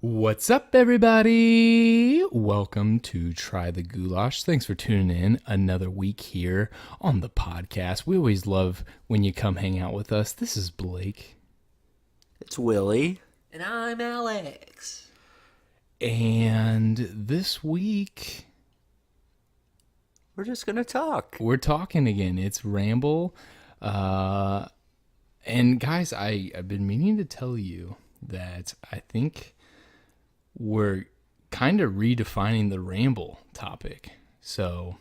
What's up, everybody? Welcome to Try the Goulash. Thanks for tuning in another week here on the podcast. We always love when you come hang out with us. This is Blake. It's Willie. And I'm Alex. And this week, We're just going to talk. we're talking again. It's Ramble. And guys, I've been meaning to tell you that I think we're kind of redefining the ramble topic. So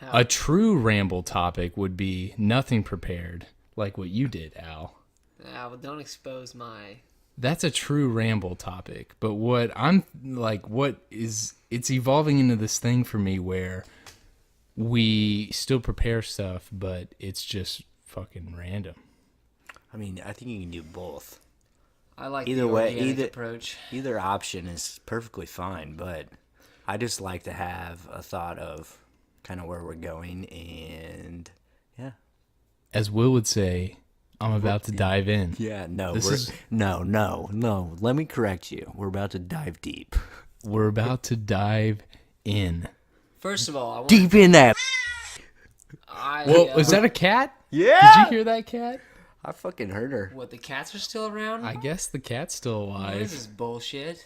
a true ramble topic would be nothing prepared, like what you did, Al. Well, don't expose my... That's a true ramble topic. But what I'm like, it's evolving into this thing for me where we still prepare stuff, but it's just fucking random. I mean, I think you can do both. I like Either the way, organic approach. Either option is perfectly fine, but I just like to have a thought of kind of where we're going, and yeah. As Will would say, I'm about to dive in. Yeah, no, no. Let me correct you. We're about to dive deep. We're about to dive in. First of all, I want... Deep in that. Well, is that a cat? Yeah. Did you hear that cat? I fucking heard her. What, the cats are still around? I guess the cat's still This alive. is bullshit.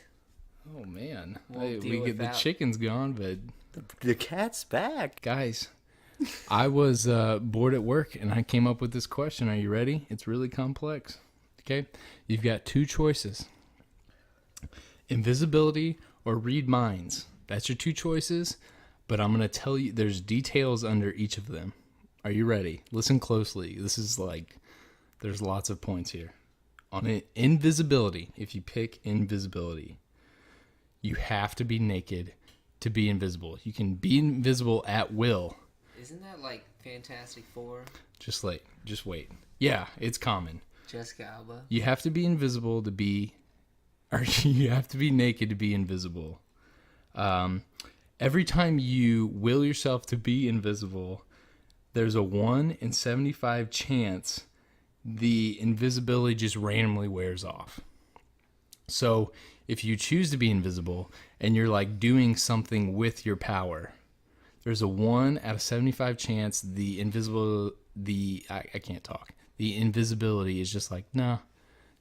Oh man, We'll deal we with get the that. chicken's gone, but The cat's back. guys, I was bored at work and I came up with this question. Are you ready? It's really complex. Okay, you've got two choices: invisibility or read minds. That's your two choices. But I'm gonna tell you, there's details under each of them. Are you ready? Listen closely. This is like, there's lots of points here. On invisibility, if you pick invisibility, you have to be naked to be invisible. You can be invisible at will. Isn't that like Fantastic Four? Just wait. Yeah, it's common. Jessica Alba? You have to be invisible to be, or you have to be naked to be invisible. Every time you will yourself to be invisible, there's a 1 in 75 chance the invisibility just randomly wears off. So if you choose to be invisible and you're like doing something with your power, there's a 1 out of 75 chance the I can't talk. The invisibility is just like, nah,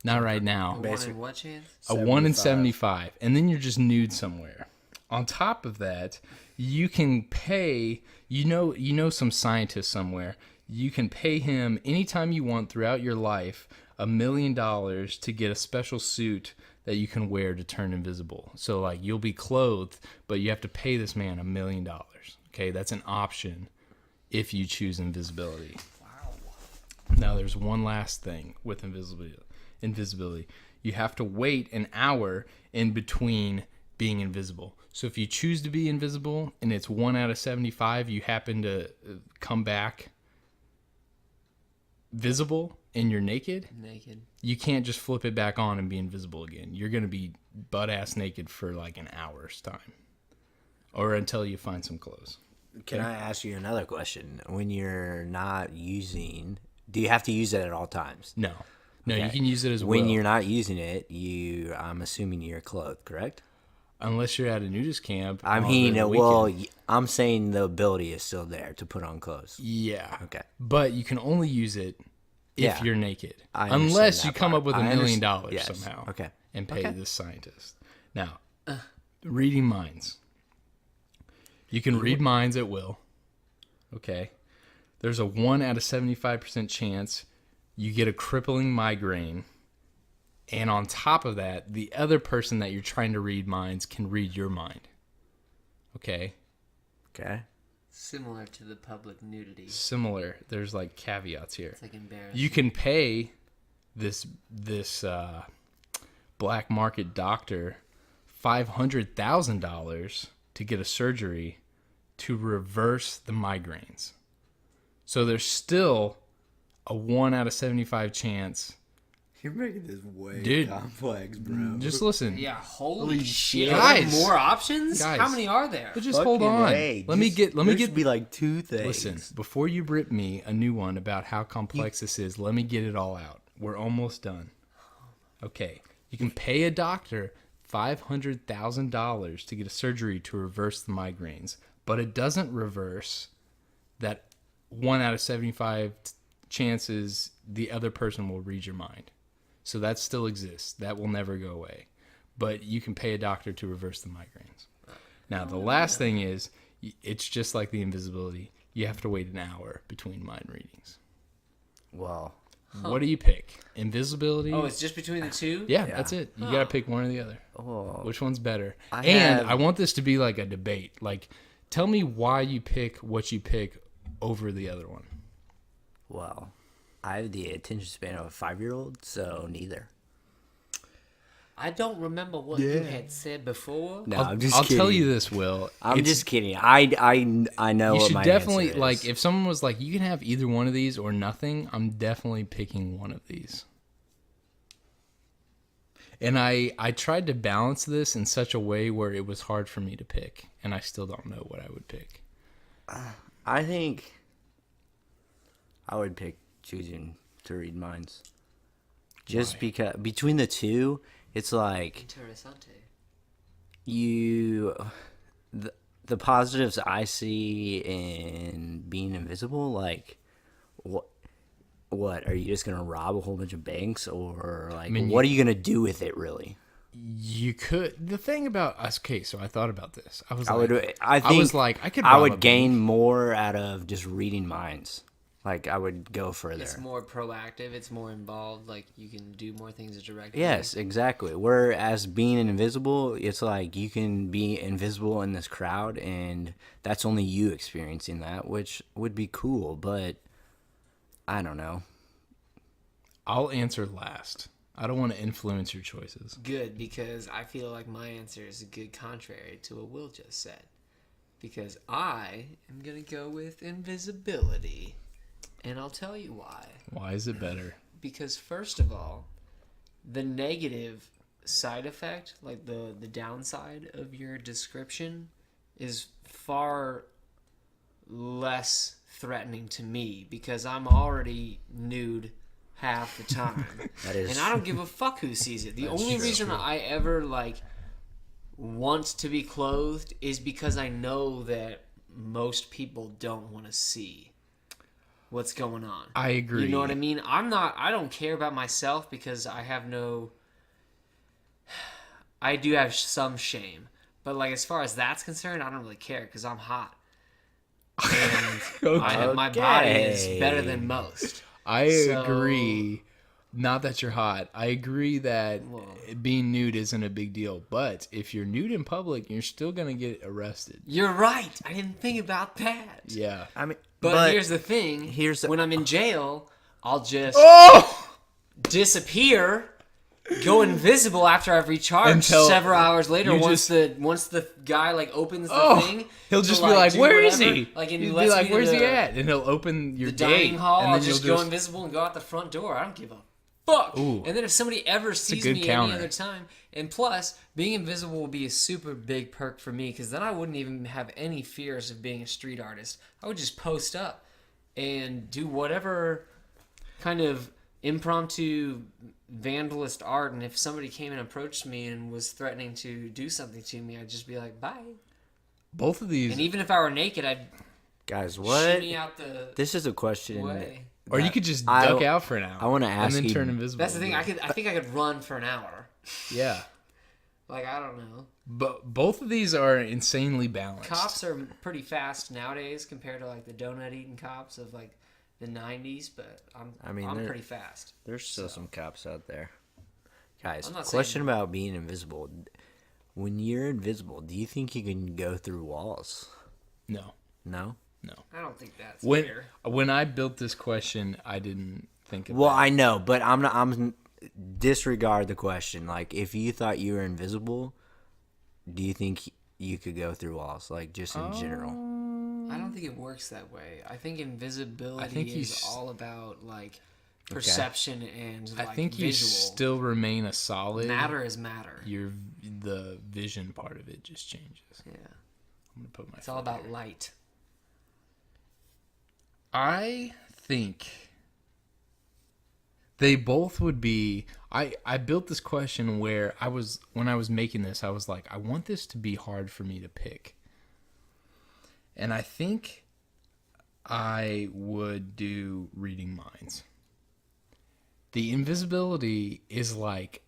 not right now. A 1 in what chance? A 1 in 75. And then you're just nude somewhere. On top of that, you can pay, you know some scientist somewhere, you can pay him anytime you want throughout your life $1 million to get a special suit that you can wear to turn invisible. So like you'll be clothed, but you have to pay this man $1 million. Okay, that's an option if you choose invisibility. Wow. Now there's one last thing with invisibility. You have to wait an hour in between being invisible. So if you choose to be invisible and it's 1 out of 75, you happen to come back visible and you're naked, you can't just flip it back on and be invisible again. You're going to be butt-ass naked for like an hour's time or until you find some clothes. Can I ask you another question? When you're not using, do you have to use it at all times? No, Okay. you can use it as well. When you're not using it, I'm assuming you're clothed, correct? Unless you're at a nudist camp. I mean, well, I'm saying the ability is still there to put on clothes. Yeah. Okay. But you can only use it if you're naked. I understand Unless you that come part. up with $1 million somehow. Okay. And pay this scientist. Now, reading minds. You can read minds at will. Okay. There's a 1 out of 75% chance you get a crippling migraine. And on top of that, the other person that you're trying to read minds can read your mind. Okay? Okay. Similar to the public nudity. Similar. There's like caveats here. It's like embarrassing. You can pay this black market doctor $500,000 to get a surgery to reverse the migraines. So there's still a 1 out of 75 chance You're making this way Dude, complex, bro. Just listen. Yeah, holy shit. Guys. Are there more options? Guys. How many are there? But just hold on. Let me get. be like 2 things. Listen, before you rip me a new one about how complex this is, let me get it all out. We're almost done. Okay, you can pay a doctor $500,000 to get a surgery to reverse the migraines, but it doesn't reverse that 1 out of 75 chances the other person will read your mind. So that still exists. That will never go away. But you can pay a doctor to reverse the migraines. Now, the last thing is, it's just like the invisibility. You have to wait an hour between mind readings. Well, What do you pick? Invisibility? Oh, it's just between the two? Yeah, that's it. You got to pick one or the other. oh, Which one's better? I I want this to be like a debate. Like, tell me why you pick what you pick over the other one. well, I have the attention span of a 5-year-old, so neither. I don't remember what you had said before. No, I'll, I'm just I'll kidding. tell you this, Will. I'm It's- just kidding. I know You what should my definitely, answer is. like, if someone was like, you can have either one of these or nothing, I'm definitely picking one of these. And I tried to balance this in such a way where it was hard for me to pick, and I still don't know what I would pick. I think I would pick choosing to read minds. Just because between the two, it's like Interessante. the positives I see in being invisible, like what are you just gonna rob a whole bunch of banks, or like what are you gonna do with it really? You could. The thing about us, okay, so I thought about this. I was I like, would. I think was like, I could. I rob a would bank. gain more out of just reading minds. Like I would go further. It's more proactive. It's more involved. Like, you can do more things directly. Yes, exactly. Whereas being invisible, it's like you can be invisible in this crowd, and that's only you experiencing that, which would be cool. But I don't know. I'll answer last. I don't want to influence your choices. Good, because I feel like my answer is a good contrary to what Will just said. Because I am going to go with invisibility. And I'll tell you why. Why is it better? Because first of all, the negative side effect, like the downside of your description, is far less threatening to me because I'm already nude half the time. That is, And I don't give a fuck who sees it. The only reason I ever want to be clothed is because I know that most people don't want to see what's going on. I agree. You know what I mean? I don't care about myself because I do have some shame. But as far as that's concerned, I don't really care because I'm hot. And my body is better than most. I agree. Not that you're hot. I agree that being nude isn't a big deal. But if you're nude in public, you're still going to get arrested. You're right. I didn't think about that. Yeah. I mean, But here's the thing. When I'm in jail, I'll just disappear, go invisible after I've recharged several hours later. Once the guy opens the thing, he'll just be like, "Where is he?" And he'll be like, "Where's he at?" And he'll open your the dining gate, hall. and I'll then just go invisible and go out the front door. I don't give a fuck. Ooh. And then if somebody ever sees good me counter. any other time, and plus being invisible will be a super big perk for me because then I wouldn't even have any fears of being a street artist. I would just post up and do whatever kind of impromptu vandalist art, and if somebody came and approached me and was threatening to do something to me, I'd just be like, bye. Both of these, And even if I were naked, I'd guys, shoot me out the this is a question. way. or you could just duck out for an hour. I want to ask and then you. turn invisible. That's the thing. I think I could run for an hour. Yeah. I don't know. But both of these are insanely balanced. Cops are pretty fast nowadays compared to the donut eating cops of the 90s, but I'm pretty fast. There's still some cops out there. Guys, I'm not question saying- about being invisible. When you're invisible, do you think you can go through walls? No. No? I don't think that's When fair. when I built this question, I didn't think of Well, that. I know, but I'm disregard the question. If you thought you were invisible, do you think you could go through walls? Just in general. I don't think it works that way. I think invisibility is all about perception and like I think you visual. still remain a solid. Matter is matter. The vision part of it just changes. Yeah. I'm gonna put my. It's all about light. I think they both would be. I built this question where when I was making this, I was like, I want this to be hard for me to pick. And I think I would do reading minds. The invisibility is like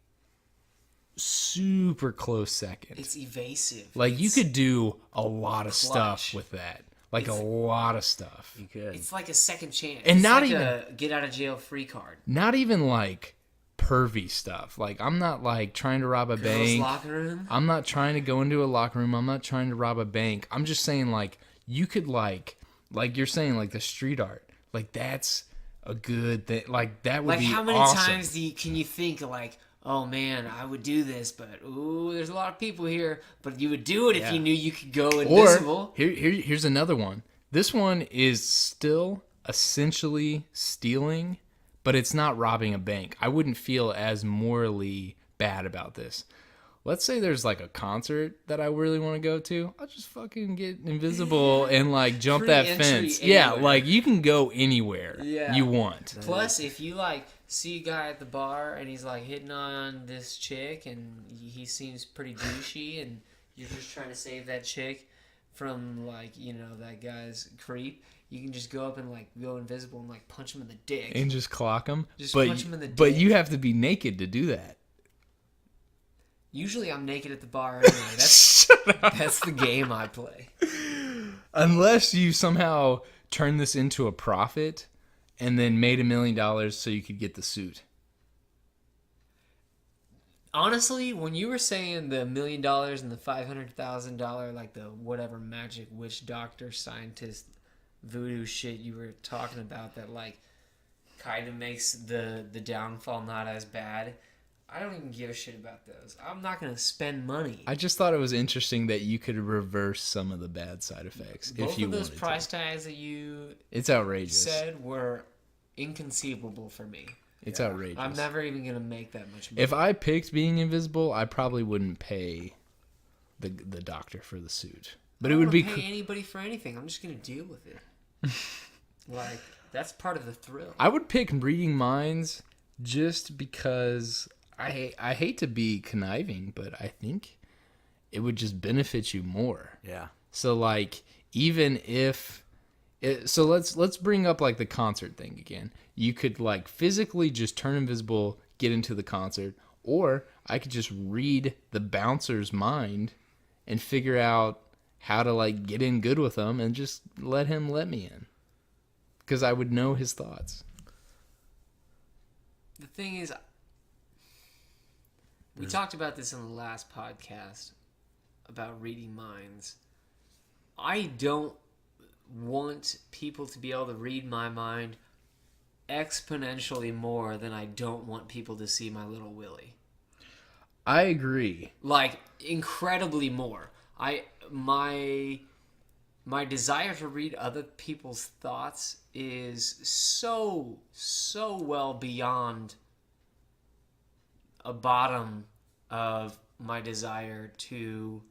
super close second. It's evasive. Like you It's could do a lot of clutch. stuff with that. Like a lot of stuff. You could. It's like a second chance. And It's not like even- a get out of jail free card. Not even like pervy stuff. Like I'm not like trying to rob a Girls' bank. locker room. I'm not trying to go into a locker room. I'm not trying to rob a bank. I'm just saying like you could like you're saying like the street art. Like that's a good thing. Like that would Like be how many awesome. times can you think like, oh man, I would do this, but ooh, there's a lot of people here. But you would do it if you knew you could go invisible. Or here's another one. This one is still essentially stealing, but it's not robbing a bank. I wouldn't feel as morally bad about this. Let's say there's like a concert that I really want to go to. I'll just fucking get invisible and like jump Free that entry fence. anywhere. Yeah, like you can go anywhere Yeah. you want. Plus, if you like see a guy at the bar and he's like hitting on this chick and he seems pretty douchey and you're just trying to save that chick from like that guy's creep, you can just go up and like go invisible and like punch him in the dick. And just clock them. Just but, punch 'em in the But dick. you have to be naked to do that. Usually, I'm naked at the bar anyway. That's the game I play. Unless you somehow turn this into a profit and then made $1 million so you could get the suit. Honestly, when you were saying the $1 million and the $500,000, like the whatever magic witch doctor scientist voodoo shit you were talking about, that like kind of makes the downfall not as bad. I don't even give a shit about those. I'm not gonna spend money. I just thought it was interesting that you could reverse some of the bad side effects Both if you of those wanted price to. tags that you It's outrageous. said were inconceivable for me. It's outrageous. I'm never even gonna make that much money. If I picked being invisible, I probably wouldn't pay the doctor for the suit. But I it don't would be wanna pay cool. anybody for anything. I'm just gonna deal with it. Like that's part of the thrill. I would pick reading minds just because I hate to be conniving, but I think it would just benefit you more. Yeah. So like even if so let's bring up like the concert thing again. You could like physically just turn invisible, get into the concert, or I could just read the bouncer's mind and figure out how to like get in good with him and just let him let me in. Cuz I would know his thoughts. The thing is, we talked about this in the last podcast about reading minds. I don't want people to be able to read my mind exponentially more than I don't want people to see my little Willy. I agree. Like incredibly more. My desire to read other people's thoughts is so well beyond a bottom of my desire to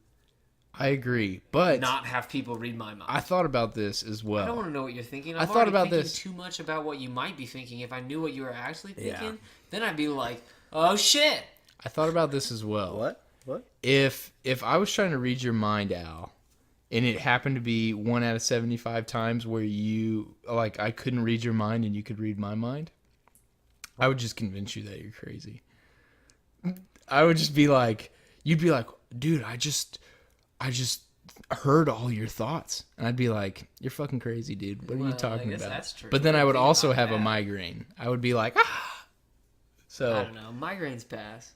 I agree, but not have people read my mind. I thought about this as well. I don't want to know what you're thinking. I I'm thought already about thinking this. too much about what you might be thinking. If I knew what you were actually thinking, Yeah. then I'd be like, oh shit. I thought about this as well. What? If I was trying to read your mind, Al, and it happened to be 1 out of 75 times where you like I couldn't read your mind and you could read my mind, I would just convince you that you're crazy. I would just be like, you'd be like, dude, I just heard all your thoughts, and I'd be like, you're fucking crazy, dude. What are you Well, I talking guess about? that's true. But then I would Think also about have a that. migraine. I would be like, ah. So I don't know. Migraines pass.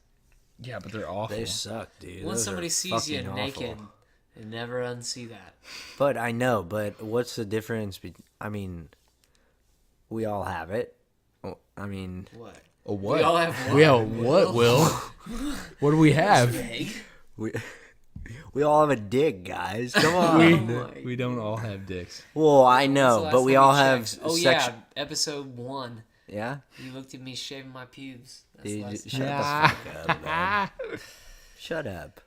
yeah, but they're awful. They suck, dude. Once Those somebody are sees you fucking awful. naked, they never unsee that. But I know, but what's the difference? I mean, we all have it. Oh, I mean, What? A what? We all have one. We have what, Will? What do we have? we all have a dick, guys. Come on. We don't all have dicks. Well, I When's know, the but last we time all you have checked? Oh sex- yeah, episode 1. Yeah? You looked at me shaving my pubes. That's Dude, less. shut the fuck up, man. Shut up.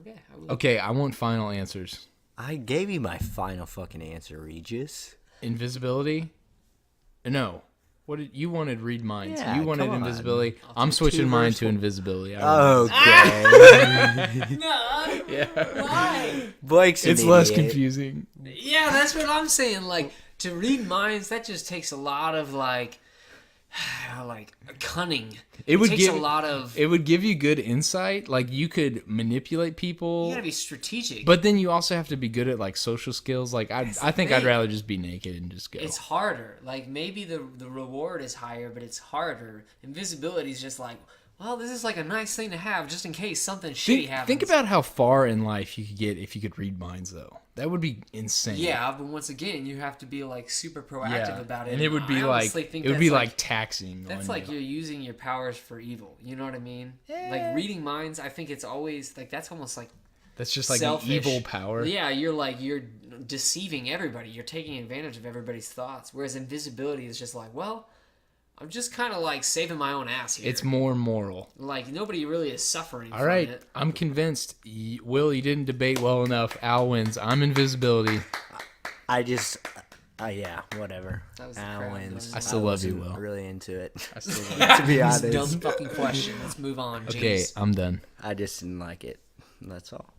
Okay. I will. Okay, I want final answers. I gave you my final fucking answer, Regis. Invisibility? No. What did you wanted? Read minds. Yeah, You wanted come on. invisibility. I'll I'm take switching two mine verse to one. invisibility. Okay. No. Yeah. Why? Blake's an It's less idiot. confusing. Yeah, that's what I'm saying. Like, to read minds, that just takes a lot of like cunning. It would takes give a lot of. It would give you good insight. Like you could manipulate people. You gotta be strategic. But then you also have to be good at like social skills. Like I think I'd thing. rather just be naked and just go. It's harder. Like maybe the reward is higher, but it's harder. Invisibility is just like, well, this is like a nice thing to have just in case something shitty happens. Think about how far in life you could get if you could read minds, though. That would be insane. Yeah, but once again, you have to be like super proactive about it. And it would be I like honestly think it would that's be like taxing. That's on like you. you're using your powers for evil. You know what I mean? Like reading minds, I think it's always like that's almost like That's just like selfish. an evil power. Yeah, you're deceiving everybody. You're taking advantage of everybody's thoughts. Whereas invisibility is just like, well, I'm just kind of like saving my own ass here. It's more moral. Like nobody really is suffering. All right, from it. I'm convinced. Will, you didn't debate well enough. Al wins. I'm invisibility. I just, yeah, whatever. That was the Al crowd wins. going. I still love you, wasn't Will. really into it. I still win. To be honest. Dumb fucking question. Let's move on. Okay, Jeez. I'm done. I just didn't like it. That's all.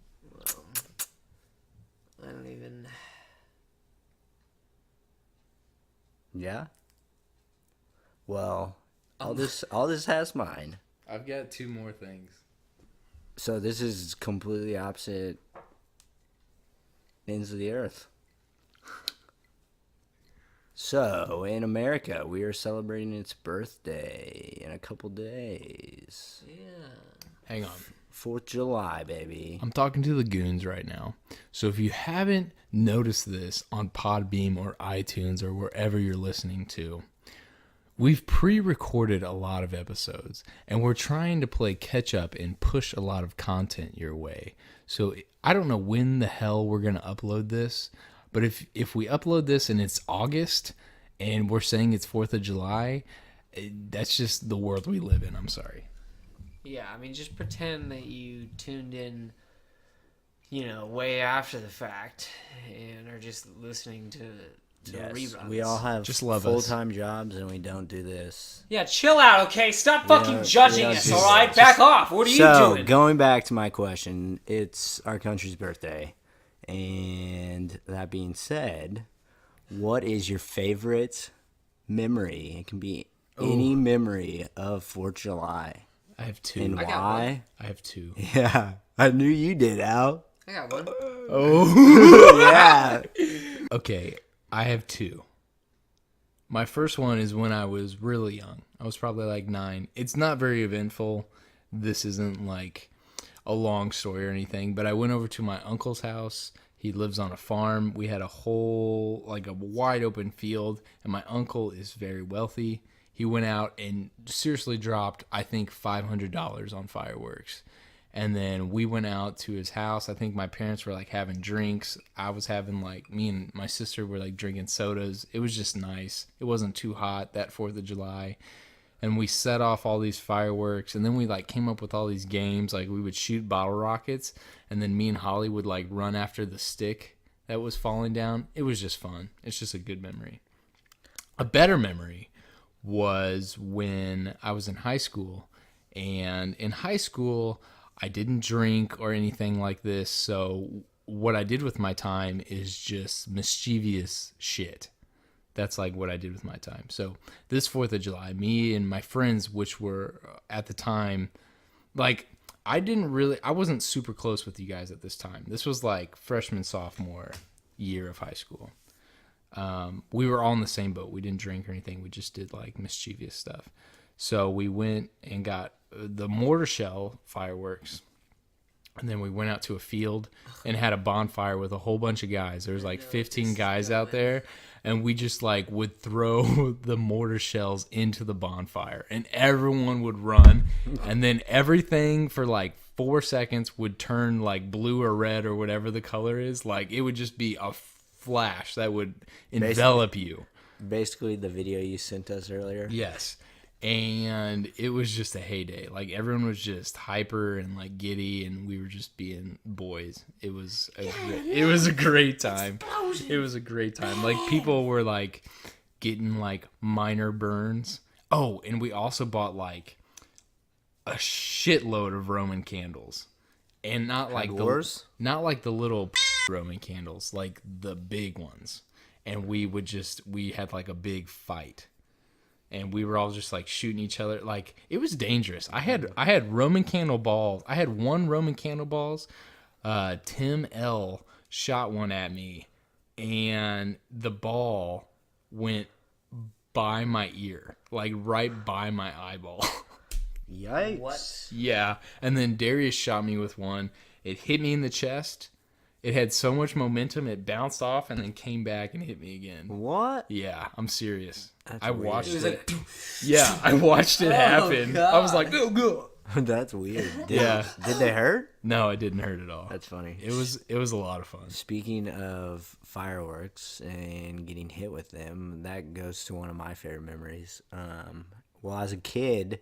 I don't even. Yeah? Well, I'll just has mine. I've got two more things. So this is completely opposite ends of the earth. So, in America, we are celebrating its birthday in a couple days. Yeah. Hang on. 4th of July, baby. I'm talking to the Gouns right now. So if you haven't noticed this on Podbeam or iTunes or wherever you're listening to, we've pre-recorded a lot of episodes, and we're trying to play catch up and push a lot of content your way. So I don't know when the hell we're going to upload this, but if we upload this and it's August and we're saying it's 4th of July, that's just the world we live in. I'm sorry. Yeah, I mean, just pretend that you tuned in, way after the fact and are just listening to Yes, reruns. we all have Just love us. full-time jobs, and we don't do this. Yeah, chill out, okay? Stop fucking don't judging do us, this. alright? Back off. What are you So, doing? going back to my question, it's our country's birthday. And that being said, what is your favorite memory? It can be any memory of 4th of July. I have two. And I got why? I have two. Yeah, I knew you did, Al. I got one. Yeah. Okay, I have two. My first one is when I was really young. I was probably like 9. It's not very eventful. This isn't like a long story or anything, but I went over to my uncle's house. He lives on a farm. We had a whole, like a wide open field, and my uncle is very wealthy. He went out and seriously dropped, I think, $500 on fireworks. And then we went out to his house. I think my parents were like having drinks. I was having like, me and my sister were like drinking sodas. It was just nice. It wasn't too hot that 4th of July. And we set off all these fireworks. And then we like came up with all these games. Like we would shoot bottle rockets. And then me and Holly would like run after the stick that was falling down. It was just fun. It's just a good memory. A better memory was when I was in high school. And in high school, I didn't drink or anything like this. So what I did with my time is just mischievous shit. That's like what I did with my time. So this 4th of July, me and my friends, which were at the time, like I wasn't super close with you guys at this time. This was like freshman, sophomore year of high school. We were all in the same boat. We didn't drink or anything. We just did like mischievous stuff. So we went and got the mortar shell fireworks. And then we went out to a field and had a bonfire with a whole bunch of guys. There was like 15 guys out there. And we just like would throw the mortar shells into the bonfire. And everyone would run. And then everything for like 4 seconds would turn like blue or red or whatever the color is. Like it would just be a flash that would envelop you. basically the video you sent us earlier? Yes. And it was just a heyday. Like, everyone was just hyper and, like, giddy, and we were just being boys. It was a great time. It was a great time. Like, people were, like, getting, like, minor burns. Oh, and we also bought, like, a shitload of Roman candles. And not like the little Roman candles, like the big ones. And we had, like, a big fight. And we were all just, like, shooting each other. Like, it was dangerous. I had Roman candle balls. I had one Roman candle balls. Tim L shot one at me, and the ball went by my ear, like right by my eyeball. Yikes. What? Yeah. And then Darius shot me with one. It hit me in the chest. It had so much momentum, it bounced off and then came back and hit me again. What? Yeah, I'm serious. That's I weird. watched It was it. like, Yeah, I watched it happen. God. I was like, oh, go. That's weird. Yeah. Did they hurt? No, it didn't hurt at all. That's funny. It was a lot of fun. Speaking of fireworks and getting hit with them, that goes to one of my favorite memories. Well, as a kid,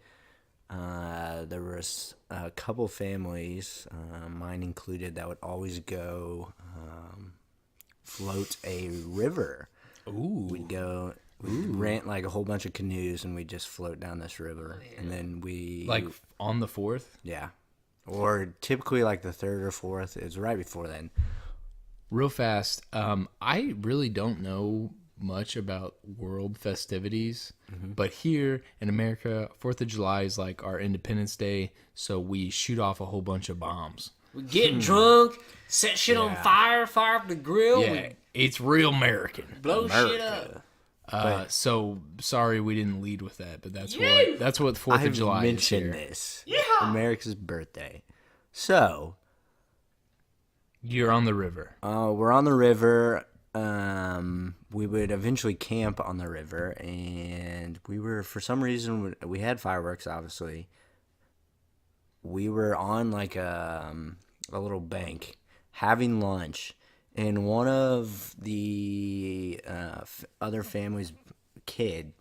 there was a couple families, mine included, that would always go float a river. Ooh. We'd rent like a whole bunch of canoes and we'd just float down this river. And then Like on the 4th? yeah. Or typically like the 3rd or 4th. It was right before then. Real fast, I really don't know much about world festivities, but here in America, 4th of July is like our Independence Day, so we shoot off a whole bunch of bombs. we get drunk, set shit on fire up the grill, Yeah, it's real American. blow shit up. So sorry we didn't lead with that, but that's what 4th of July is mentioned here. this. Yeah. America's birthday. So, You're on the river. we're on the river. We would eventually camp on the river, and we were, for some reason, we had fireworks, obviously. We were on like a little bank having lunch, and one of the other family's kid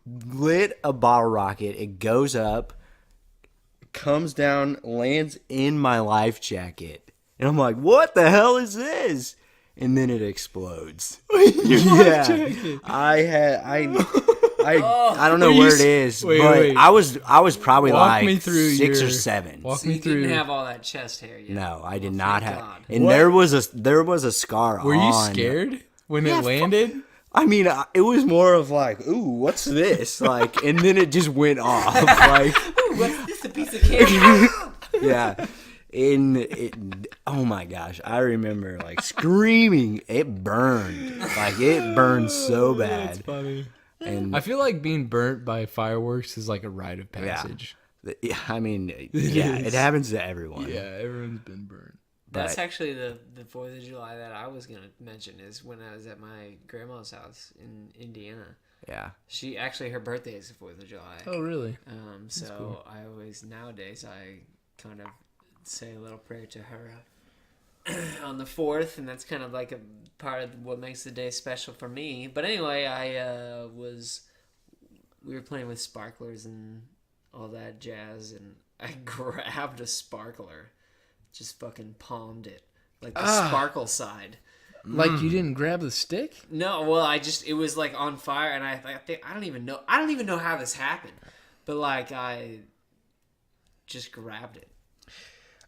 lit a bottle rocket. It goes up, comes down, lands in my life jacket. And I'm like, what the hell is this? And then it explodes. Yeah. I don't know where it is, but I was probably like 6 or 7. Walk You me through. didn't have all that chest hair yet. No, I did not thank have. God. And there was a scar on. Were you scared when it landed? I mean, it was more of like, ooh, what's this? Like, and then it just went off. Like, Ooh, what's this, a piece of candy? yeah. Oh my gosh, I remember like screaming. It burned. Like, it burned so bad. That's funny. And I feel like being burnt by fireworks is like a rite of passage. yeah, I mean, yeah, it happens to everyone. Yeah, everyone's been burnt. That's actually the 4th of July that I was going to mention, is when I was at my grandma's house in Indiana. Yeah. She actually, her birthday is the 4th of July. Oh, really? So cool. I always, nowadays, I kind of say a little prayer to her on the 4th, and that's kind of like a part of what makes the day special for me. But anyway, we were playing with sparklers and all that jazz, and I grabbed a sparkler, just fucking palmed it, like the sparkle side. Like you didn't grab the stick? No, well, it was like on fire, and I don't even know how this happened, but like I just grabbed it.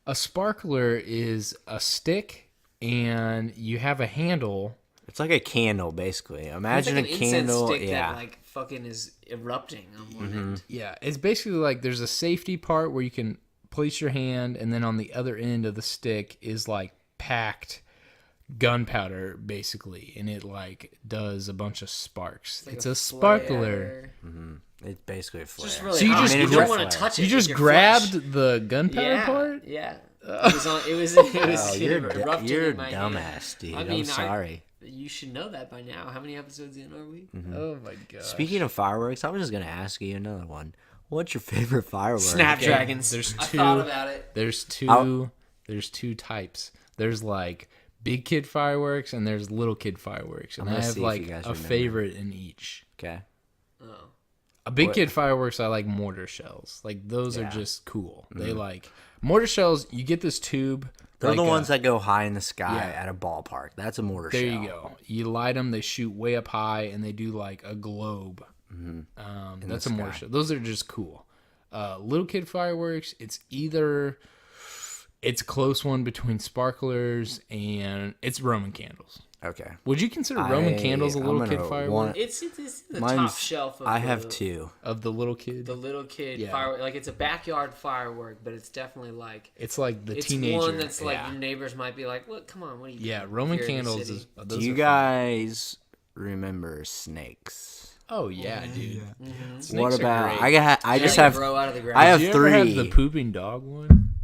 A sparkler is a stick, and you have a handle. It's like a candle, basically. Imagine it's like a candle. incense stick Yeah. that like fucking is erupting on one end. Yeah, it's basically like there's a safety part where you can place your hand, and then on the other end of the stick is like packed gunpowder, basically, and it like does a bunch of sparks. Like It's a a sparkler. flare. It's basically a flare. Just really So you hot. just- you you don't just- want to touch it. You with just your grabbed flesh. the gunpowder Yeah, part? yeah. It was Oh, erupting you're a in my hand. dumbass, dude. I mean, I'm sorry. You should know that by now. How many episodes in are we? Oh my god. Speaking of fireworks, I was just going to ask you another one. What's your favorite firework? Snapdragons. There's I two. thought about it. There's two types. There's like big kid fireworks and there's little kid fireworks, and I'm I gonna have see if you like guys a remember. favorite in each. Okay. Oh. A big What- kid fireworks, I like mortar shells. Like those are Yeah. just cool. They like mortar shells. You get this tube. They're like the ones that go high in the sky yeah. at a ballpark. That's a mortar There shell. you go. You light them. They shoot way up high, and they do like a globe. That's a mortar sky. shell. Those are just cool. Little kid fireworks. It's either it's a close one between sparklers and it's Roman candles. Okay. Would you consider Roman candles a I'm little gonna kid firework want- It's the Mine's- top shelf of I the, have 2. of the little kid? the little kid Yeah. firework. Like, it's a backyard firework, but it's definitely like It's like the it's teenager. one that's like yeah. your neighbors might be like, "Look, come on, what are you?" Yeah, doing Roman here in the candles city?" is. Do Those you are fun. guys remember snakes? Oh yeah, dude. Snakes What are about? great. I just They have. grow out of the ground. I have Did you ever have 3. the pooping dog one?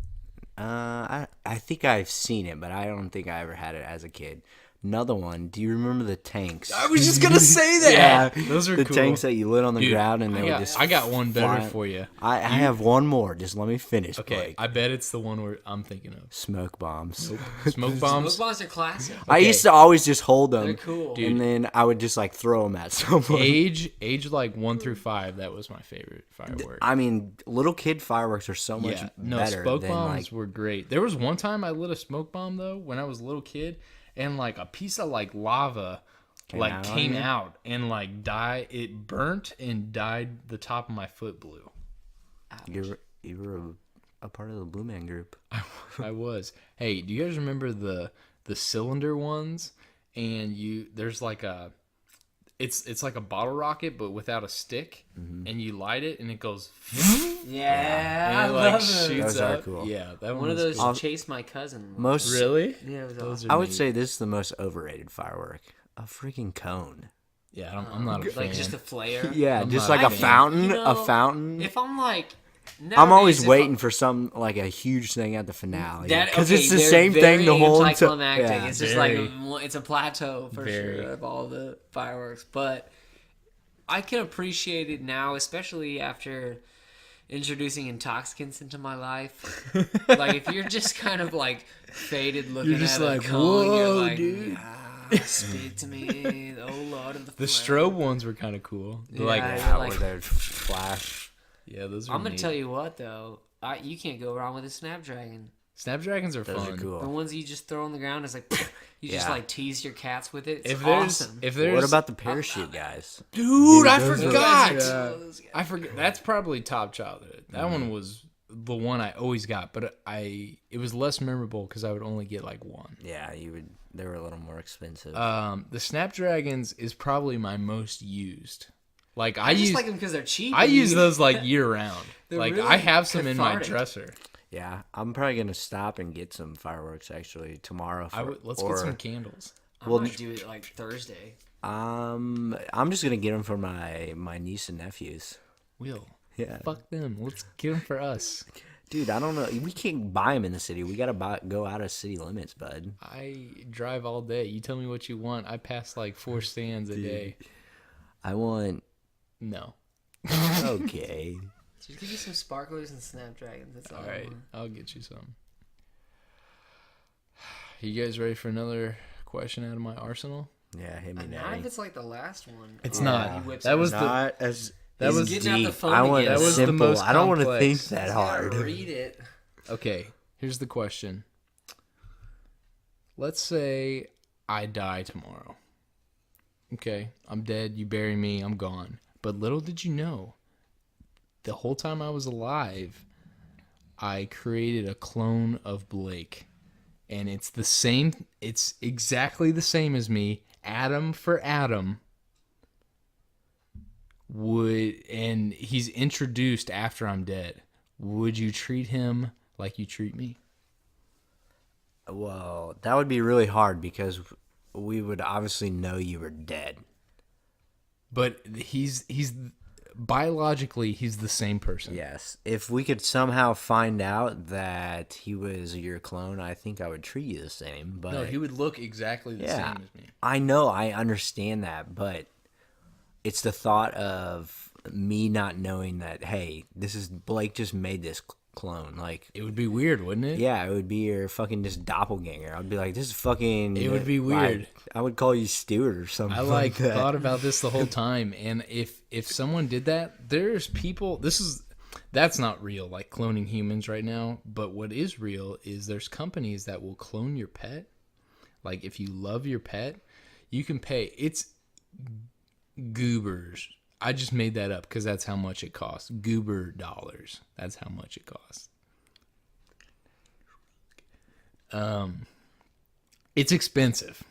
I think I've seen it, but I don't think I ever had it as a kid. Another one. Do you remember the tanks? I was just gonna say that. Yeah, those are the cool. tanks that you lit on the Dude, ground and they would just. I got one better fly- for you. I have one more. Just let me finish. Okay, Blake. I bet it's the one where I'm thinking of. Smoke bombs. Smoke bombs. Smoke bombs are classic. I used to always just hold them. They're cool. And then I would just like throw them at someone. Age like 1 through 5. That was my favorite firework. I mean, little kid fireworks are so much Yeah, no, better smoke than bombs like. were great. There was one time I lit a smoke bomb though when I was a little kid, and like a piece of like lava out on came you? out and like it burnt and dyed the top of my foot blue. You were a part of the Blue Man Group. I was. Hey, do you guys remember the cylinder ones? And there's like it's like a bottle rocket but without a stick, and you light it and it goes Yeah, I and it like love it. shoots Those are up. cool. Yeah, that One of was those cool. chased my cousin. Most Really? Yeah, it was Those awesome. are I would neat. say this is the most overrated firework. A freaking cone. Yeah, I'm not a fan. Like just a flare. Yeah, I'm just not like a a fan. fountain. You know, a fountain. If I'm like, I'm always nowadays, if waiting for some like a huge thing at the finale because okay, it's the they're same thing the very whole time. anticlimactic. Yeah. It's just Very. like it's a plateau for Very. sure of all the fireworks. But I can appreciate it now, especially after introducing intoxicants into my life. Like if you're just kind of like faded looking You're just at like, a cone, you're "Whoa, like, dude." "Ah, speak to me, oh Lord of the The flame." strobe ones were kind of cool. They're like, Yeah, Yeah, like- where they're flash. yeah, those are I'm gonna neat. tell you what though, you can't go wrong with a Snapdragon. Snapdragons are Those fun. are The cool. ones you just throw on the ground, it's like you just Yeah. like tease your cats with it. It's If there's awesome. if there's What about the parachute guys? dude, I those are- forgot. Those guys. I forget. That's probably top childhood. That one was the one I always got, but it was less memorable because I would only get like one. Yeah, you would. They were a little more expensive. The Snapdragons is probably my most used. Like I I just use like them because they're cheap. I and use you- those like year round. They're Like really I have some in my cathartic. dresser. yeah, I'm probably gonna stop and get some fireworks actually tomorrow. Let's get some candles. I might do it like Thursday. I'm just gonna get them for my niece and nephews. Will. Yeah. Fuck them. Let's get them for us. Dude, I don't know. We can't buy them in the city. We gotta go out of city limits, bud. I drive all day. You tell me what you want. I pass like 4 stands a day. I want. No. Okay. Just give me some sparklers and snapdragons. That's all. All I right. want. I'll get you some. You guys ready for another question out of my arsenal? Yeah, hit me Not if now. it's like the last one. It's Oh, not. he whips That it was out. the Not as. that as was getting out the deep. phone I want again. a That was the simple. most I don't want to think complex. that You hard. gotta read it. Okay, here's the question. Let's say I die tomorrow. Okay, I'm dead, you bury me, I'm gone. But little did you know, the whole time I was alive, I created a clone of Blake. And it's the same, it's exactly the same as me, atom for atom. And he's introduced after I'm dead. Would you treat him like you treat me? Well, that would be really hard because we would obviously know you were dead. But he's biologically he's the same person. Yes. If we could somehow find out that he was your clone, I think I would treat you the same. But No, he would look exactly the yeah, same as me. I know, I understand that, but it's the thought of me not knowing that, hey, this is Blake just made this clone. Like, It would be weird, wouldn't it? yeah, it would be your fucking just doppelganger. I'd be like, this is fucking. It would be weird. Like, I would call you Stuart or something. I like that. thought about this the whole time, and if someone did that, there's people. That's not real, like cloning humans right now. But what is real is there's companies that will clone your pet. Like if you love your pet, you can pay. It's goobers. I just made that up because that's how much it costs. Goober dollars. That's how much it costs. It's expensive,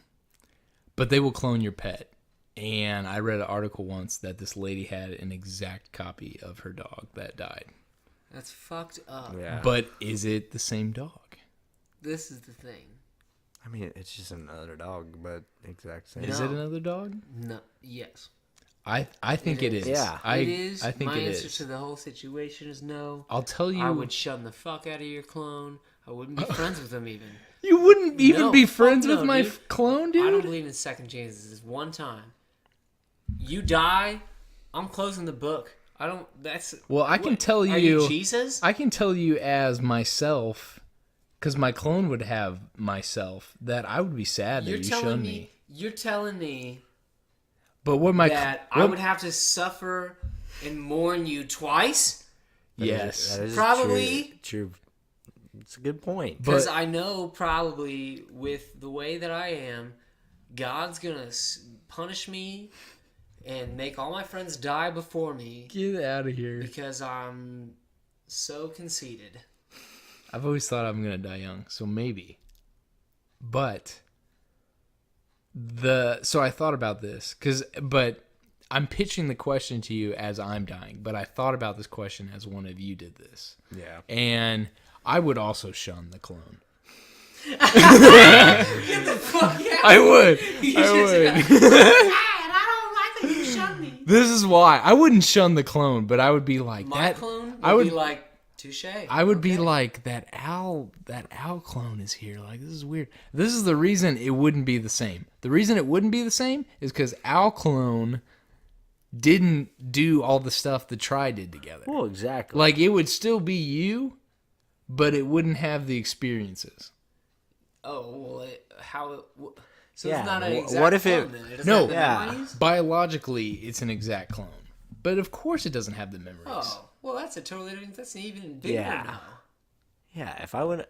but they will clone your pet. And I read an article once that this lady had an exact copy of her dog that died. That's fucked up. Yeah. But is it the same dog? This is the thing. I mean, it's just another dog, but exact same. Is it another dog? No. Yes. I think it is. Yeah. It is. I think My it answer is. to the whole situation is no. I'll tell you. I would shun the fuck out of your clone. I wouldn't be friends with them even. You wouldn't even No, be fuck friends no, with my dude. clone, dude? I don't believe in second chances. It's one time. You die, I'm closing the book. I don't. That's. Well, I can what, tell Are you. you Jesus? I can tell you as myself, because my clone would have myself, that I would be sad that You're you telling shunned me. me. You're telling me But what my that I would have to suffer and mourn you twice? yes, That is Probably. true. It's a good point. Because But- I know probably with the way that I am, God's gonna punish me and make all my friends die before me get out of here. because I'm so conceited. I've always thought I'm gonna die young, so maybe. But so I thought about this but I'm pitching the question to you as I'm dying, but I thought about this question as one of you did this. Yeah. And I would also shun the clone. Get the fuck out! I would. You I should would. say, "Dad, I don't like that you shunned me." This is why I wouldn't shun the clone, but I would be like My that. clone would I would be like, touche. I would be like that owl clone is here. Like, this is weird. This is the reason it wouldn't be the same. The reason it wouldn't be the same is because owl clone didn't do all the stuff the Tri did together. Well, exactly. Like, it would still be you, but it wouldn't have the experiences. Oh, well, so Yeah, it's not an wh- exact what if it- clone, then? It doesn't No. have the Yeah. memories? Biologically, it's an exact clone. But of course it doesn't have the memories. Oh, well, that's that's an even bigger Yeah. no. Yeah, if I would.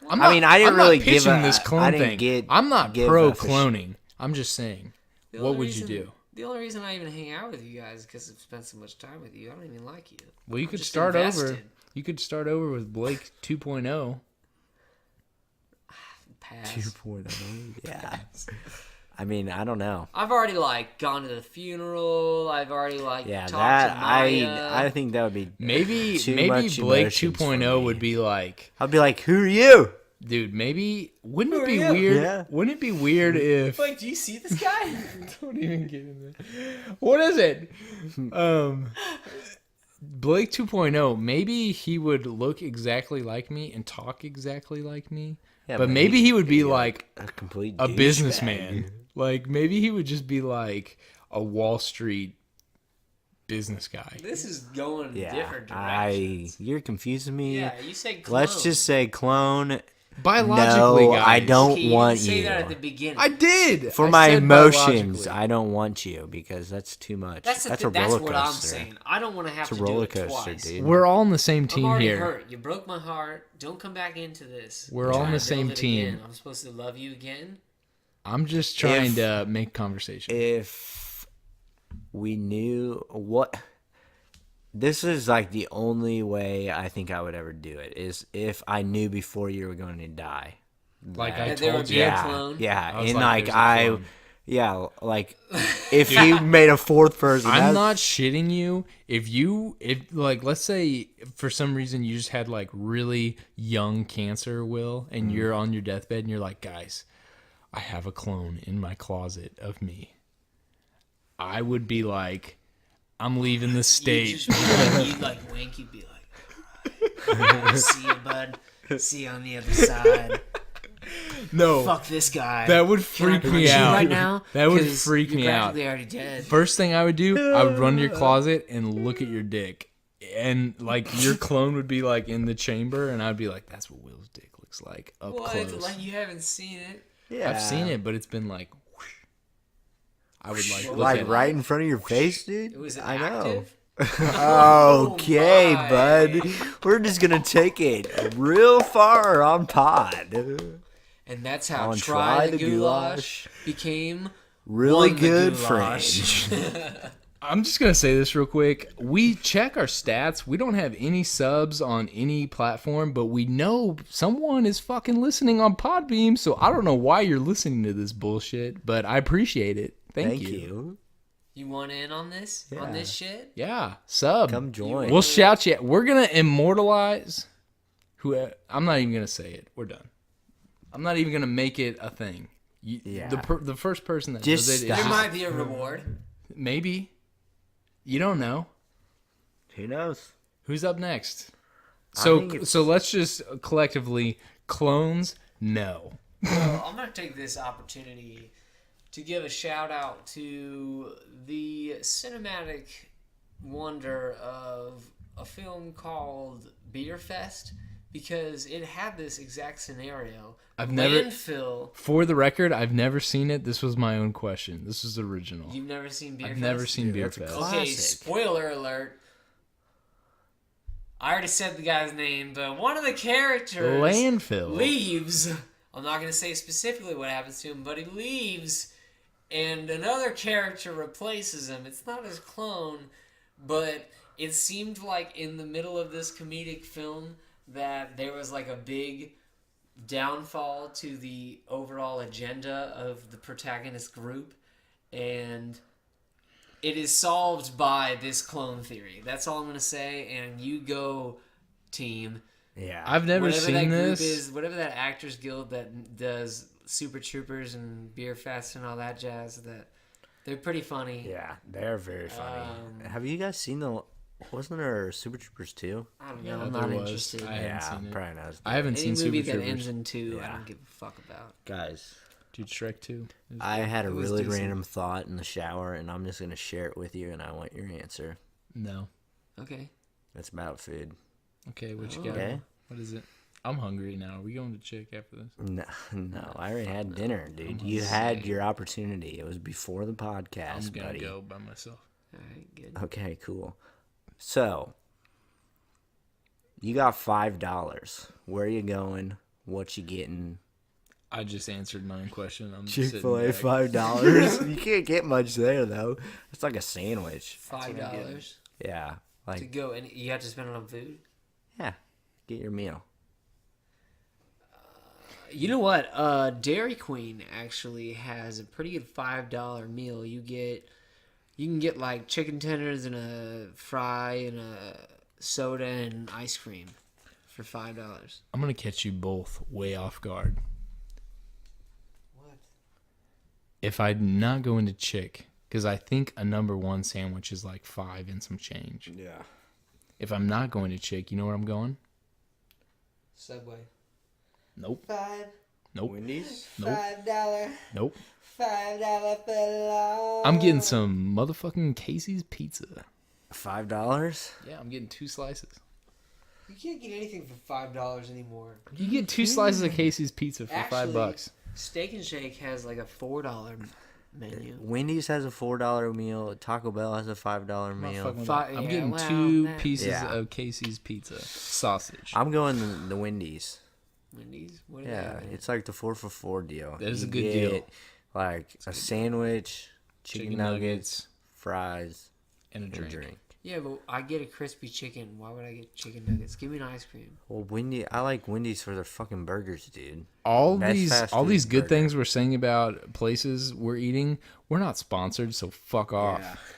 I'm I mean, I didn't I'm not really give pitching a- this I clone didn't thing. get- I'm not give pro a fish- cloning. I'm just saying. The What only would reason- you do? The only reason I even hang out with you guys is because I've spent so much time with you. I don't even like you. Well, you I'm could just start over. invested. You could start over with Blake 2.0. Pass. 2.0. Yeah. I mean, I don't know. I've already gone to the funeral. I've already Yeah, talked that to Maya. I think that would be Maybe too maybe much Blake emotions for 2.0 me. would be like, I'd be like, who are you? dude, maybe wouldn't it Who be are you? weird? Yeah. Wouldn't it be weird if Wait, do you see this guy? don't even get in there. What is it? Blake 2.0, maybe he would look exactly like me and talk exactly like me. Yeah, but maybe he would be yeah, like a complete a douchebag. businessman. Like maybe he would just be like a Wall Street business guy. This is going Yeah, different directions. you're confusing me. Yeah, you said clone. Let's just say clone. Biologically, No, guys. I don't Okay, want didn't say you. that at the beginning. I did. For I my said emotions, biologically. I don't want you because that's too much. That's a that's roller what I'm coaster. saying. I don't want to have It's a to do roller it coaster, twice. dude. We're all on the same I'm team already here. hurt. You broke my heart. Don't come back into this. We're all on Try the to same build it team. again. I'm supposed to love you again. I'm just trying If- to make conversation. If we knew what. This is like the only way I think I would ever do it is if I knew before you were going to die. Like I That there told would you. be a Yeah, clone? yeah, I was and like, like there's a clone. yeah, like if you made a fourth person, I'm that's- not shitting you. If like let's say for some reason you just had like really young cancer, Will, and you're on your deathbed and you're like, guys, I have a clone in my closet of me. I would be like, I'm leaving the You'd state. just be you'd wink. You'd be like, "See you, bud. See you on the other side. No, Fuck this guy. that would Can I freak me punch you out. right now. That would 'Cause freak you're me out. practically already dead. First thing I would do, I would run to your closet and look at your dick and like your clone would be like in the chamber, and I'd be like, "That's what Will's dick looks like up What? close." Like you haven't seen it? Yeah. I've seen it, but it's been like, whoosh. I would like look Like at it. right in front of your face, dude. It was an I know. active. Okay, my. bud. We're just gonna take it real far on pod. And that's how On Try the TriTheGoulash Goulash became Really Won the good Goulash. French. I'm just gonna say this real quick. We check our stats. We don't have any subs on any platform, but we know someone is fucking listening on Podbeam. So I don't know why you're listening to this bullshit, but I appreciate it. Thank you. You want in on this? On this shit? Yeah, sub. Come join. We'll shout you. We're gonna immortalize. I'm not even gonna say it. We're done. I'm not even gonna make it a thing. Yeah. The first person that Just does it, stop. There might be a reward. maybe. You don't know. Who knows? Who's up next? think it's- So let's just collectively clones. No. Well, I'm going to take this opportunity to give a shout out to the cinematic wonder of a film called Beer Fest, because it had this exact scenario. I've never- Landfill. For the record, I've never seen it. This was my own question. This is original. You've never seen Beer I've Fest? never seen Beer that's a Fest. classic. Okay, spoiler alert. I already said the guy's name, but one of the characters Landfill. leaves. I'm not going to say specifically what happens to him, but he leaves, and another character replaces him. It's not his clone, but it seemed like in the middle of this comedic film that there was like a big downfall to the overall agenda of the protagonist group, and it is solved by this clone theory. That's all I'm going to say, and you go, team. Yeah. I've never Whatever that seen group this. is, whatever that Actors Guild that does Super Troopers and Beer Fest and all that jazz, that they're pretty funny. Yeah, they're very funny. Have you guys seen the? Wasn't there Super Troopers 2? I don't know. Yeah, I'm there not was. interested. I haven't seen it. probably not. I haven't Any seen movie Super that ends Troopers. in 2, I Yeah. don't give a fuck about. Guys, Dude, Shrek 2. I had a It was really decent. random thought in the shower, and I'm just gonna share it with you, and I want your answer. No. Okay. It's about food. Okay, what you got? Okay. What is it? I'm hungry now. Are we going to Chick after this? No, I already had dinner, dude. You had your opportunity. It was before the podcast, I'm going buddy. to go by myself. All right, good. Okay, cool. So, you got $5. Where are you going? What you getting? I just answered my own question. I'm sitting Chick-fil-A, back. $5. You can't get much there, though. It's like a sandwich. $5 Yeah, to like, go, and you have to spend it on food. yeah, get your meal. You know what? Dairy Queen actually has a pretty good $5 meal. You can get like chicken tenders and a fry and a soda and ice cream for $5. I'm going to catch you both way off guard. What? If I not go into Chick, because I think a number one sandwich is like $5 and some change. Yeah. If I'm not going to Chick, you know where I'm going? Subway. Nope. $5. Nope. Wendy's? Nope. $5. Nope. $5 for I'm getting some motherfucking Casey's pizza. $5? Yeah, I'm getting 2 slices. You can't get anything for $5 anymore. You get 2 slices of Casey's pizza for Actually, $5. Steak and Shake has like a $4 menu. Wendy's has a $4 meal. Taco Bell has a $5 I'm not meal. fucking with Fi- that. I'm yeah, getting well, 2 that- pieces Yeah. of Casey's pizza sausage. I'm going the Wendy's. Wendy's? What do Yeah, they have in it? it's like the 4 for $4 deal. That is You a good deal. get, like a sandwich, chicken nuggets, fries, and a and drink. a drink. Yeah, but I get a crispy chicken. Why would I get chicken nuggets? Give me an ice cream. Well, I like Wendy's for their fucking burgers, dude. All Best these fast all food these good burger. things we're saying about places we're eating, we're not sponsored, so fuck off.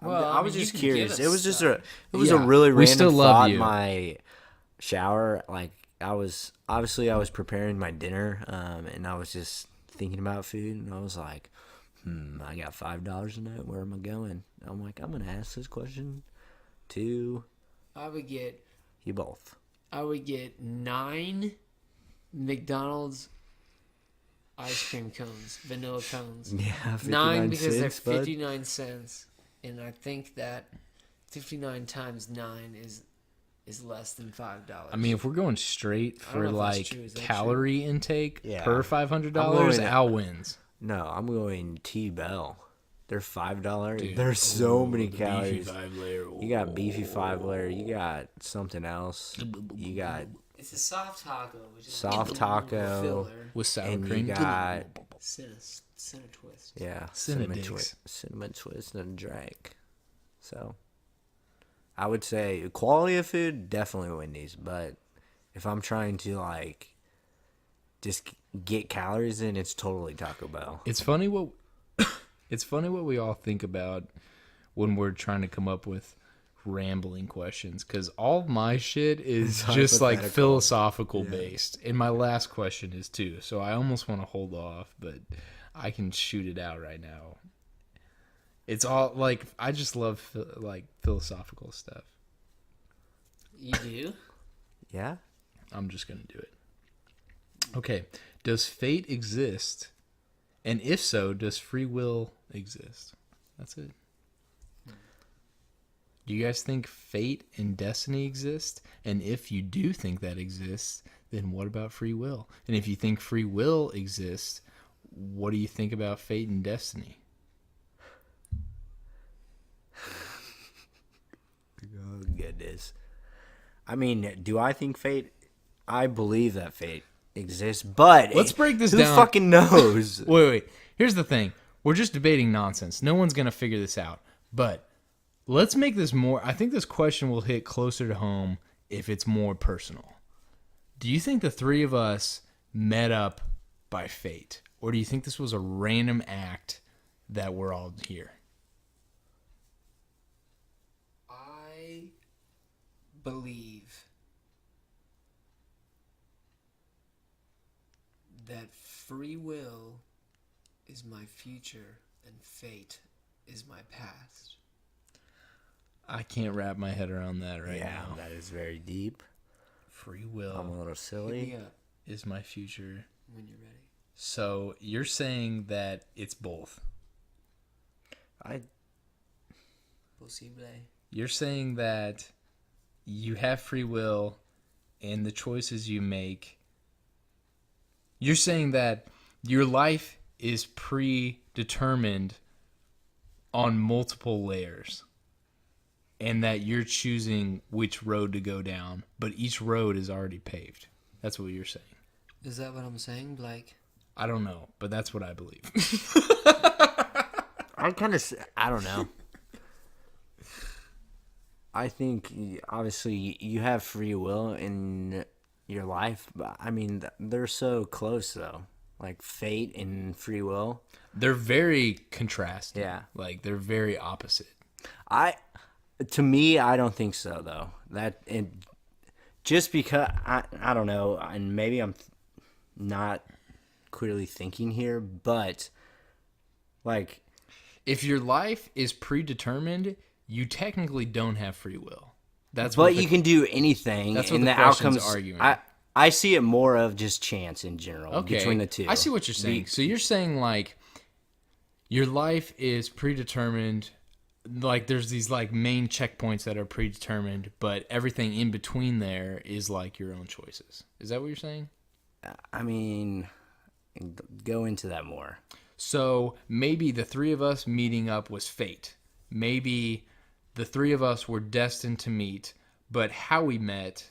Well, I was mean, you just can curious. give It us was just stuff. a Yeah, really we random still love thought you. in my shower. Like I was preparing my dinner, and I was just thinking about food, and I was like, I got $5 a night. Where am I going? I'm like, I'm gonna ask this question to I would get you both. 9 McDonald's ice cream cones, vanilla cones. Yeah, 9 because they're cents, bud. 59 cents, and I think that 59 times 9 is less than $5. I mean, if we're going straight I don't for know if that's like true. Is that calorie intake Yeah. per $500, Al wins. No, I'm going T-Bell. They're $5. Dude. There's so many The calories. beefy 5-layer. You got beefy 5-layer. You got something else. You got It's a soft taco, which is soft a taco. filler. With sour And you cream. got Center twist. yeah, Cinnadix. cinnamon twist and drink. So, I would say quality of food definitely Wendy's, but if I'm trying to like just get calories in, it's totally Taco Bell. It's funny what we all think about when we're trying to come up with rambling questions, because all my shit is just like hypothetical. philosophical based, and my last question is too. So I almost want to hold off, but I can shoot it out right now. It's all like I just love like philosophical stuff. You do? Yeah. I'm just gonna do it. Okay, does fate exist? And if so, does free will exist? That's it. Do you guys think fate and destiny exist? And if you do think that exists, then what about free will? And if you think free will exists, what do you think about fate and destiny? Oh, goodness. I mean, do I think fate? I believe that fate exists, but Let's break this who down. fucking knows? Wait. Here's the thing. We're just debating nonsense. No one's going to figure this out. But let's make this more... I think this question will hit closer to home if it's more personal. Do you think the three of us met up by fate? Or do you think this was a random act that we're all here? I believe that free will is my future and fate is my past. I can't wrap my head around that right now. That is very deep. Free I'm a will little Hit me silly. up is my future. when you're ready. So you're saying that it's both. Possible. You're saying that you have free will and the choices you make. You're saying that your life is predetermined on multiple layers and that you're choosing which road to go down, but each road is already paved. That's what you're saying. Is that what I'm saying, Blake? I don't know, but that's what I believe. I don't know. I think obviously you have free will in your life, but I mean they're so close though. Like fate and free will. They're very contrasting. Yeah. Like they're very opposite. To me, I don't think so though. Just because I don't know, and maybe I'm not clearly thinking here, but like If your life is predetermined, you technically don't have free will. but you can do anything, that's what and the the question's outcomes. arguing. I see it more of just chance in general between the two. I see what you're saying. So you're saying like your life is predetermined, like there's these like main checkpoints that are predetermined, but everything in between there is like your own choices. Is that what you're saying? I mean, go into that more. So maybe the three of us meeting up was fate. Maybe the three of us were destined to meet, but how we met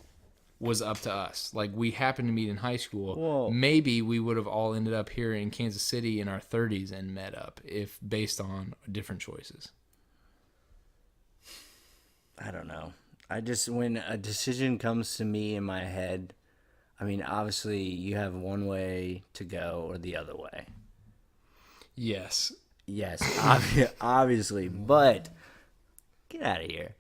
was up to us. Like we happened to meet in high school. Whoa. Maybe we would have all ended up here in Kansas City in our 30s and met up if based on different choices. I don't know. I just, when a decision comes to me in my head, I mean, obviously you have one way to go or the other way. Yes. Yes, obviously, but get out of here.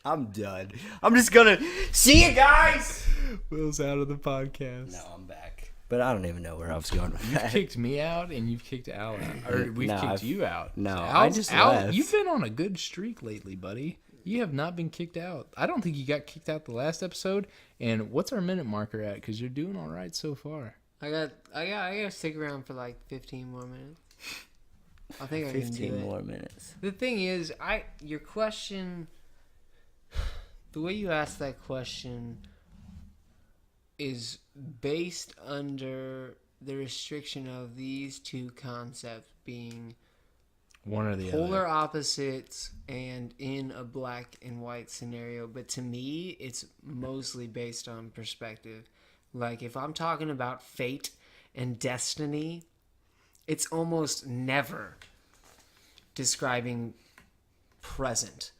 I'm done. I'm just gonna see you guys. Will's out of the podcast. No, I'm back. But I don't even know where I was going with You've that. kicked me out and you've kicked Al out. Or we've No, kicked you out. no, Al, I just Al, left. you've been on a good streak lately, buddy. You have not been kicked out. I don't think you got kicked out the last episode. And what's our minute marker at? Because you're doing all right so far. I gotta stick around for like 15 more minutes. I think I can do 15 it. more minutes. The thing is, your question, the way you asked that question is based under the restriction of these two concepts being One or the polar other. opposites and in a black and white scenario. But to me, it's mostly based on perspective. Like, if I'm talking about fate and destiny, it's almost never describing present.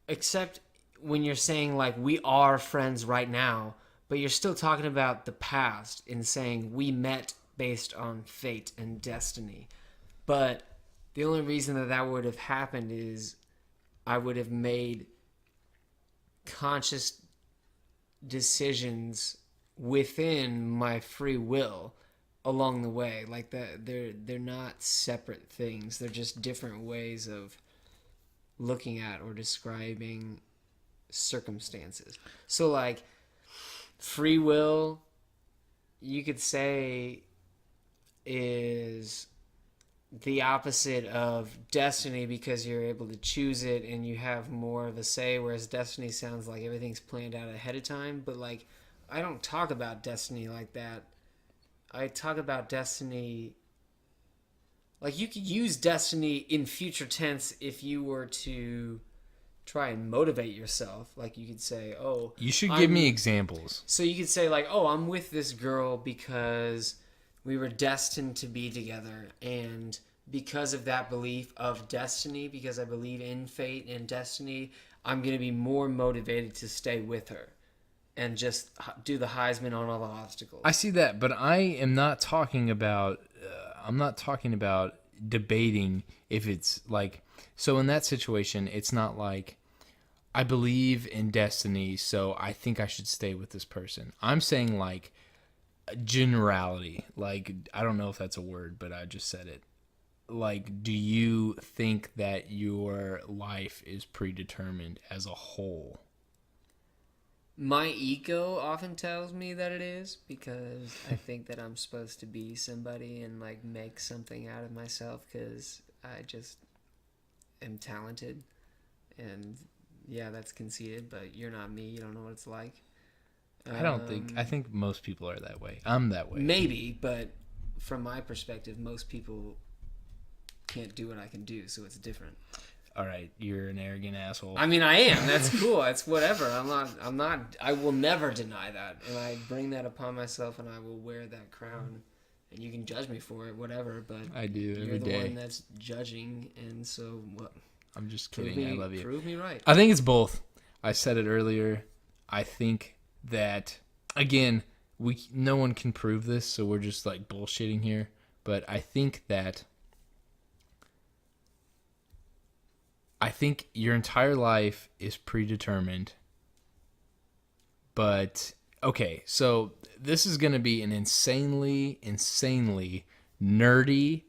Except when you're saying, like, we are friends right now, but you're still talking about the past and saying we met based on fate and destiny. But the only reason that would have happened is I would have made conscious decisions within my free will along the way. Like, they're not separate things. They're just different ways of looking at or describing circumstances. So, like, free will, you could say, is the opposite of destiny because you're able to choose it and you have more of a say, whereas destiny sounds like everything's planned out ahead of time. But, like, I don't talk about destiny like that. I talk about destiny like, you could use destiny in future tense if you were to try and motivate yourself. Like, you could say, oh, You should give me examples. so you could say, like, oh, I'm with this girl because we were destined to be together, and because of that belief of destiny, because I believe in fate and destiny, I'm going to be more motivated to stay with her and just do the Heisman on all the obstacles. I see that, but I am not talking about. I'm not talking about debating if it's like. So in that situation, it's not like I believe in destiny, so I think I should stay with this person. I'm saying like generality. Like, I don't know if that's a word, but I just said it. Like, do you think that your life is predetermined as a whole? My ego often tells me that it is, because I think that I'm supposed to be somebody and, like, make something out of myself because I just am talented. And yeah, that's conceited, but you're not me. You don't know what it's like. I don't think. I think most people are that way. I'm that way. Maybe, but from my perspective, most people can't do what I can do, so it's different. All right, you're an arrogant asshole. I mean, I am. That's cool. That's whatever. I'm not. I will never deny that, and I bring that upon myself, and I will wear that crown. And you can judge me for it, whatever. But I do you're every the day. one that's judging, and so what? I'm just kidding. I love you. Prove me right. I think it's both. I said it earlier. I think that, again, no one can prove this, so we're just like bullshitting here. But I think your entire life is predetermined. But, okay, so this is going to be an insanely nerdy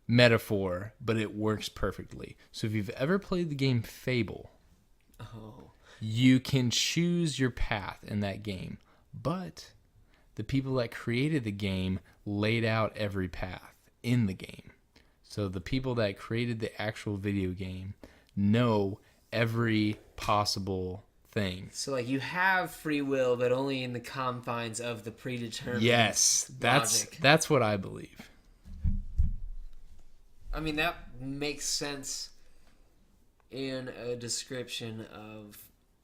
metaphor, but it works perfectly. So if you've ever played the game Fable, you can choose your path in that game. But the people that created the game laid out every path in the game. So the people that created the actual video game know every possible thing. So, like, you have free will, but only in the confines of the predetermined. Yes, logic. that's what I believe. I mean, that makes sense in a description of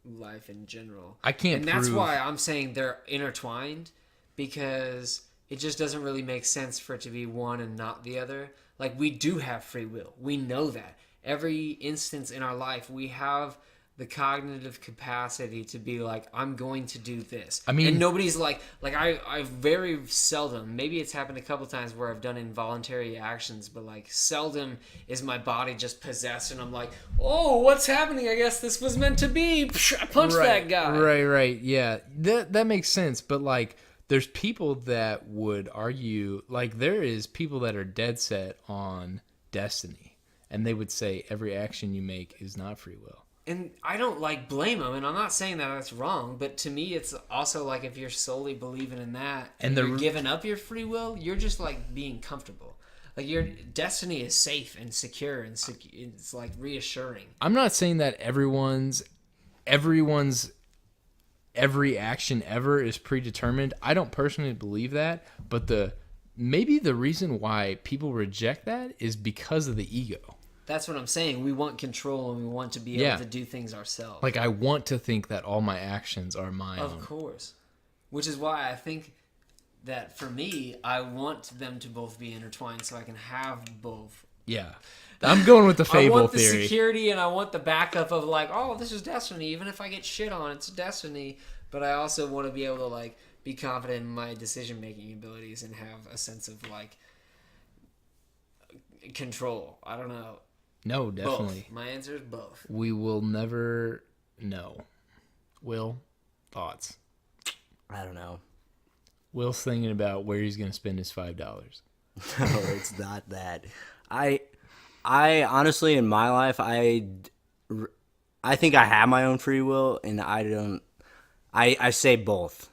life in general. I can't And that's prove- why I'm saying they're intertwined, because it just doesn't really make sense for it to be one and not the other. Like, we do have free will. We know that. Every instance in our life, we have the cognitive capacity to be like, I'm going to do this. I mean, and nobody's like I very seldom, maybe it's happened a couple times where I've done involuntary actions, but like seldom is my body just possessed and I'm like, oh, what's happening? I guess this was meant to be. I punched that guy. Right. Yeah, that makes sense. But like, there's people that would argue, like, there is people that are dead set on destiny, and they would say every action you make is not free will. And I don't, like, blame them, and I'm not saying that that's wrong, but to me it's also like, if you're solely believing in that and you're giving up your free will, you're just like being comfortable. Like your destiny is safe and secure and it's like reassuring. I'm not saying that everyone's every action ever is predetermined. I don't personally believe that, but maybe the reason why people reject that is because of the ego. That's what I'm saying. We want control and we want to be able to do things ourselves. Like I want to think that all my actions are my own. Of course. Which is why I think that for me, I want them to both be intertwined so I can have both. Yeah. I'm going with the fable I want the theory. security and I want the backup of like, oh, this is destiny. Even if I get shit on, it's destiny. But I also want to be able to like be confident in my decision-making abilities and have a sense of like control. I don't know. No, definitely. Both. My answer is both. We will never know. Will, thoughts? I don't know. Will's thinking about where he's going to spend his $5. No, it's not that. I honestly, in my life, I think I have my own free will, and I don't. I say both.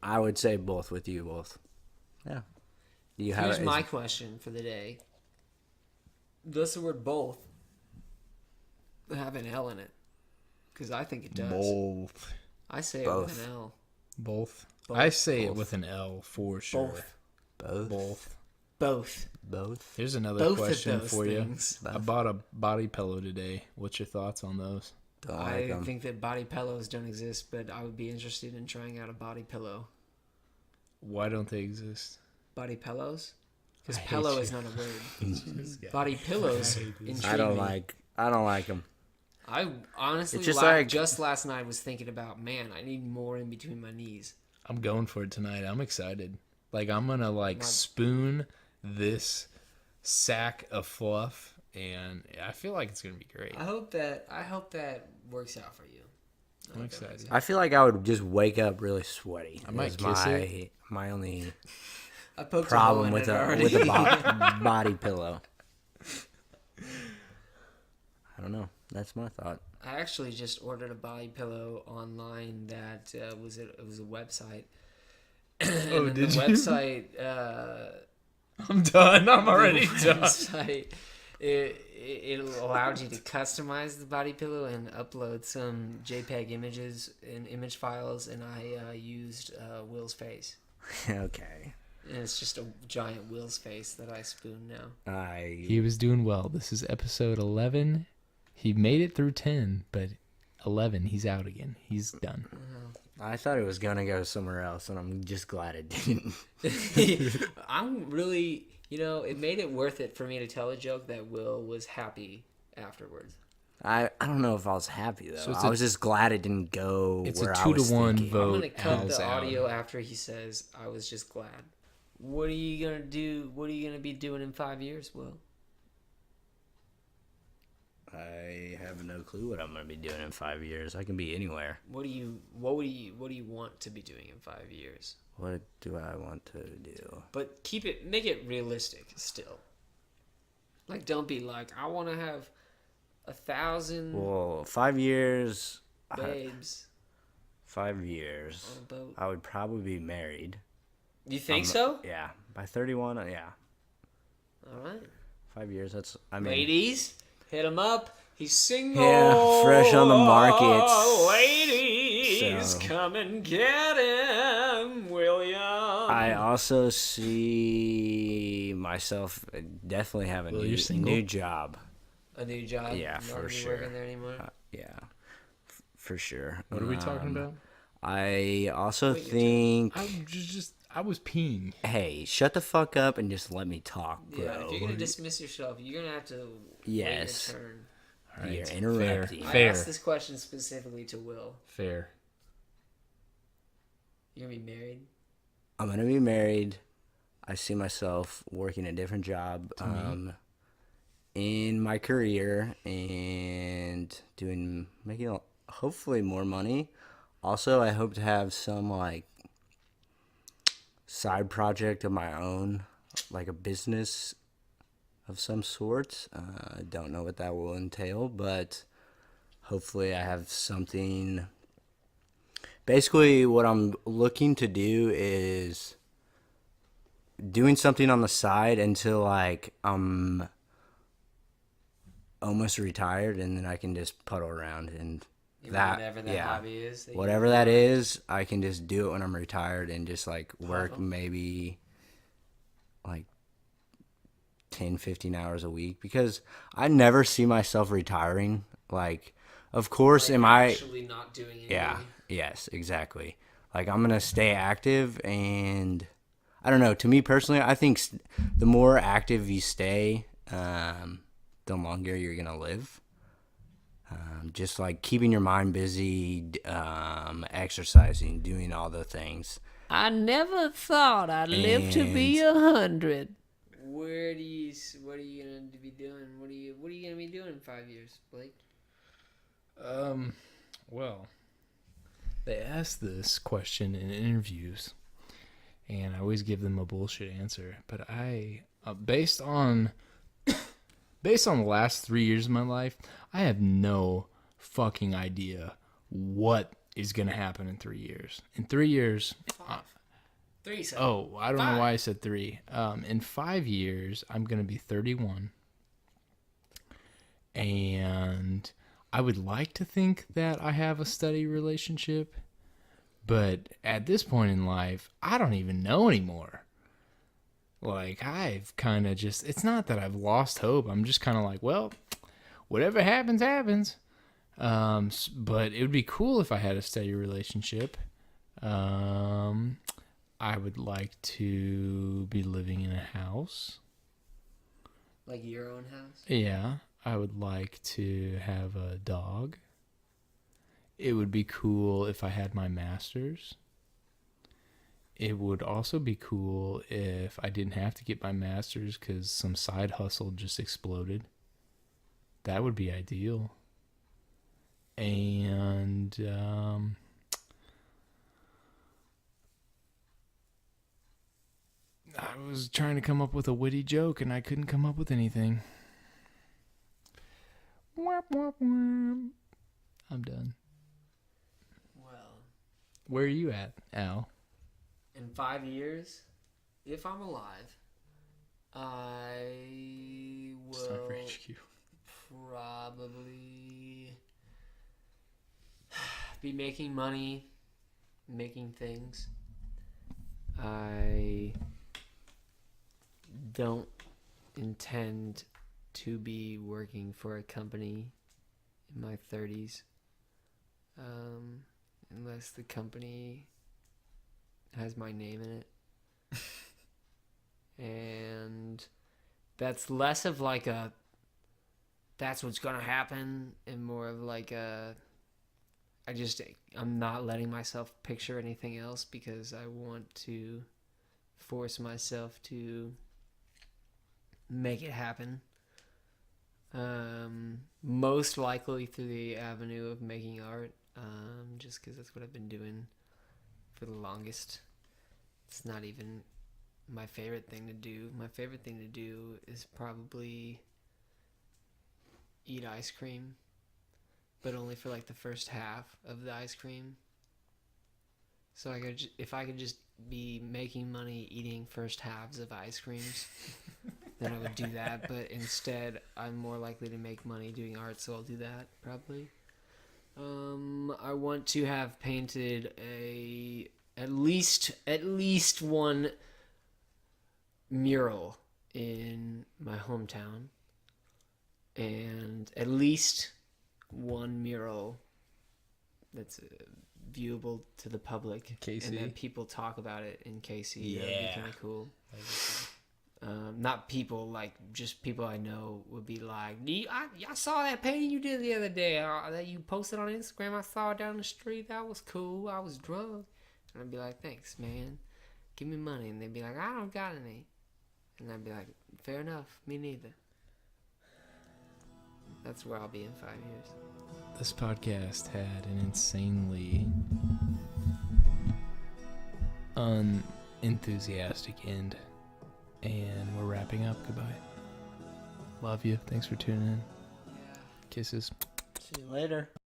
I would say both with you both. Yeah. Here's my question for the day. Does the word both have an L in it? Because I think it does. Both. I say Both. it with an L. Both. Both. I say it with an L for sure. Both. Both. Both. Here's another Both question of those for things. you. I bought a body pillow today. What's your thoughts on those? Don't like I 'em. think that body pillows don't exist, but I would be interested in trying out a body pillow. Why don't they exist? Body pillows? Because I hate pillow you. is not a word. Body pillows intrigue I don't me. like them. I honestly, It's just like- just last night was thinking about, man, I need more in between my knees. I'm going for it tonight. I'm excited. Like I'm gonna spoon this sack of fluff, and I feel like it's gonna be great. I hope that works out for you. I'm excited. I feel like I would just wake up really sweaty. I might Is kiss it. my only I poked problem a hole in with it a already. body pillow. I don't know. That's my thought. I actually just ordered a body pillow online that it was a website. Oh, and did the you? website I'm done. I'm already the done. website, it allowed you to customize the body pillow and upload some JPEG images and image files, and I used Will's face. Okay. And it's just a giant Will's face that I spoon now. He was doing well. This is episode 11. He made it through 10, but 11, he's out again. He's done. I thought it was gonna go somewhere else, and I'm just glad it didn't. I'm really, it made it worth it for me to tell a joke that Will was happy afterwards. I don't know if I was happy though. So it's I a- was just glad it didn't go. It's where a I 2 was to 1 thinking. I'm vote. gonna cut Al's the out. audio after he says, "I was just glad." What are you gonna do? What are you gonna be doing in 5 years, Will? I have no clue what I'm gonna be doing in 5 years. I can be anywhere. What do you want to be doing in 5 years? What do I want to do? But make it realistic still. Like, don't be like, I want to have 1,000 Well, 5 years. babes 5 years. on a boat. I would probably be married. You think so? Yeah, by 31. Yeah, All right, 5 years. That's. I mean. ladies, hit him up. He's single. Yeah, fresh on the market. Ladies, So- come and get him, William. I also see myself definitely have a Well, you're new, single? new job. A new job. Yeah, Not for gonna be sure. Working there anymore. Yeah, for sure. What are we talking about? I also Wait, your think. I was peeing. Hey, shut the fuck up and just let me talk, bro. Yeah, if you're gonna dismiss yourself, you're gonna have to Yes. wait your turn. All right. You're interrupting. I Fair. asked this question specifically to Will. Fair. You're gonna be married. I'm gonna be married. I see myself working a different job in my career and making hopefully more money. Also, I hope to have some like side project of my own, like a business of some sort. I don't know what that will entail, but hopefully I have something. Basically, what I'm looking to do is doing something on the side until like I'm almost retired, and then I can just puddle around and Whatever that hobby is. Whatever that is, I can just do it when I'm retired and just like work maybe like 10, 15 hours a week, because I never see myself retiring. Like, of course, like am I actually not doing anything? Yeah, yes, exactly. Like, I'm gonna stay active, and I don't know. To me personally, I think the more active you stay, the longer you're gonna live. Just like keeping your mind busy, exercising, doing all the things. I never thought I'd live to be 100. What are you gonna be doing? What are you gonna be doing in 5 years, Blake? Well, they ask this question in interviews, and I always give them a bullshit answer. But I, based on the last 3 years of my life, I have no fucking idea what is gonna happen in 3 years. In 3 years, 3. oh, I don't know why I said 3. In 5 years, I'm gonna be 31, and I would like to think that I have a steady relationship, but at this point in life, I don't even know anymore. Like, I've kind of just, it's not that I've lost hope. I'm just kind of like, well, whatever happens, happens. But it would be cool if I had a steady relationship. I would like to be living in a house. Like your own house? Yeah. I would like to have a dog. It would be cool if I had my master's. It would also be cool if I didn't have to get my master's because some side hustle just exploded. That would be ideal. And I was trying to come up with a witty joke and I couldn't come up with anything. I'm done. Well, where are you at, Al? In 5 years, if I'm alive, I It's time for will HQ. probably be making money, making things. I don't intend to be working for a company in my 30s, unless the company has my name in it. And that's less of like a that's what's gonna happen and more of like a I'm not letting myself picture anything else because I want to force myself to make it happen. Most likely through the avenue of making art, just because that's what I've been doing for the longest. It's not even my favorite thing to do. My favorite thing to do is probably eat ice cream, but only for like the first half of the ice cream. So if I could just be making money eating first halves of ice creams, then I would do that. But instead, I'm more likely to make money doing art, so I'll do that probably. I want to have painted at least one mural in my hometown, and at least one mural that's viewable to the public, KC. and then people talk about it in KC. Yeah. That'd be kind of cool. Not people, like just people I know would be like, I saw that painting you did the other day that you posted on Instagram. I saw it down the street. That was cool. I was drunk. And I'd be like, thanks, man. Give me money. And they'd be like, I don't got any. And I'd be like, fair enough. Me neither. That's where I'll be in 5 years. This podcast had an insanely unenthusiastic end. And we're wrapping up. Goodbye. Love you. Thanks for tuning in. Yeah. Kisses. See you later.